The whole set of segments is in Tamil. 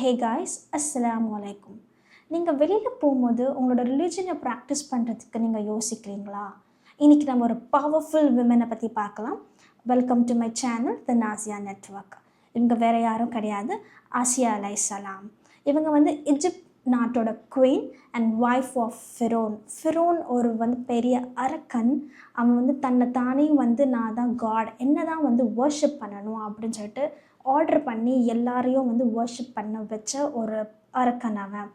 ஹே காய்ஸ், அஸ்ஸலாமு அலைக்கும். நீங்கள் வெளியில் போகும்போது உங்களோட ரிலீஜனை ப்ராக்டிஸ் பண்ணுறதுக்கு நீங்கள் யோசிக்கிறீங்களா? இன்றைக்கி நம்ம ஒரு பவர்ஃபுல் விமனை பற்றி பார்க்கலாம். Welcome to my channel the nausea network. இவங்க வேறு யாரும் கிடையாது, ஆசியா அலைஹிஸ்ஸலாம். இவங்க எஜிப்ட் நாட்டோட குவீன் அண்ட் ஒய்ஃப் ஆஃப் ஃபிரோன். ஃபிரோன் ஒரு பெரிய அரக்கன். அவன் தன்னை தானே நான் தான் காட், என்ன தான் வர்ஷிப் பண்ணணும் அப்படின்னு சொல்லிட்டு ஆர்டர் பண்ணி எல்லாரையும் வர்ஷிப் பண்ண வச்ச ஒரு அரக்கன் அவன்.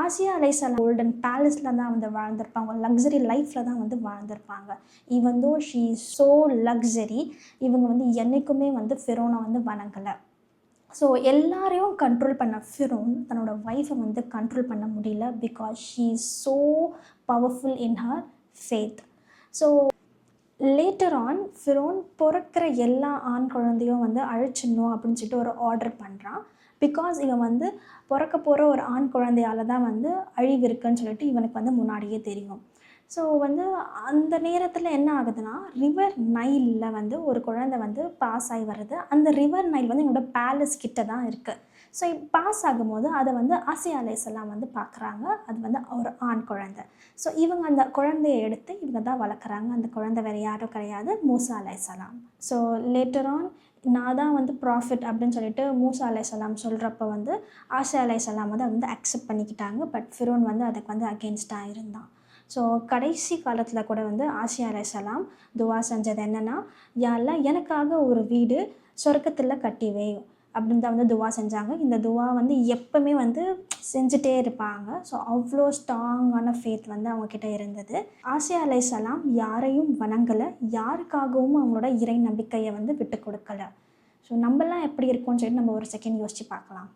ஆசியா அலைஹிஸ்ஸலாம் கோல்டன் பேலஸில் தான் வாழ்ந்திருப்பாங்க, லக்ஸரி லைஃப்பில் தான் வாழ்ந்திருப்பாங்க. Even though she so luxury, இவங்க என்றைக்குமே ஃபிரோனை வணங்கலை. ஸோ எல்லாரையும் கண்ட்ரோல் பண்ண ஃபிரோன் தன்னோட ஒய்ஃபை கண்ட்ரோல் பண்ண முடியல, because she is so powerful in her faith. So later on Pharaoh பிறக்கிற எல்லா ஆண் குழந்தையும் அழிச்சிடணும் அப்படின்னு சொல்லிட்டு ஒரு ஆர்டர் பண்ணுறான். பிகாஸ் இவன் பிறக்க போகிற ஒரு ஆண் குழந்தையால் தான் அழிவு இருக்குன்னு சொல்லிட்டு இவனுக்கு முன்னாடியே தெரியும். ஸோ அந்த நேரத்தில் என்ன ஆகுதுன்னா, ரிவர் நைலில் ஒரு குழந்தை பாஸ் ஆகி வருது. அந்த ரிவர் நைல் என்னோட பேலஸ் கிட்ட தான் இருக்குது. ஸோ பாஸ் ஆகும்போது அதை ஆசியா அலைஹிஸ்ஸலாம் பார்க்குறாங்க. அது ஒரு ஆண் குழந்தை. ஸோ இவங்க அந்த குழந்தையை எடுத்து இவங்க தான் வளர்க்குறாங்க. அந்த குழந்தை வேறு யாரும் கிடையாது, மூசா அலைஹிஸ்ஸலாம். ஸோ லேட்டர் ஆன் நான் தான் ப்ராஃபிட் அப்படின்னு சொல்லிட்டு மூசா அலைஹிஸ்ஸலாம் சொல்கிறப்ப ஆசியா அலைஹிஸ்ஸலாம் அதை அக்செப்ட் பண்ணிக்கிட்டாங்க. பட் ஃபிரோன் அதுக்கு அகெயின்ஸ்டாக இருந்தான். ஸோ கடைசி காலத்தில் கூட ஆசியா அலைஹிஸ்ஸலாம் துவா செஞ்சது என்னென்னா, யா அல்லாஹ் எனக்காக ஒரு வீடு சொர்க்கத்தில் கட்டிவே அப்படின்னு தான் துவா செஞ்சாங்க. இந்த துவா எப்பவுமே செஞ்சுட்டே இருப்பாங்க. ஸோ அவ்வளோ ஸ்ட்ராங்கான ஃபேத் அவங்கக்கிட்ட இருந்தது. ஆசியா அலைஹிஸ்ஸலாம் யாரையும் வணங்கலை, யாருக்காகவும் அவங்களோட இறை நம்பிக்கையை விட்டு கொடுக்கலை. ஸோ நம்மலாம் எப்படி இருக்கோம்னு சொல்லிட்டு நம்ம ஒரு செகண்ட் யோசித்து பார்க்கலாம்.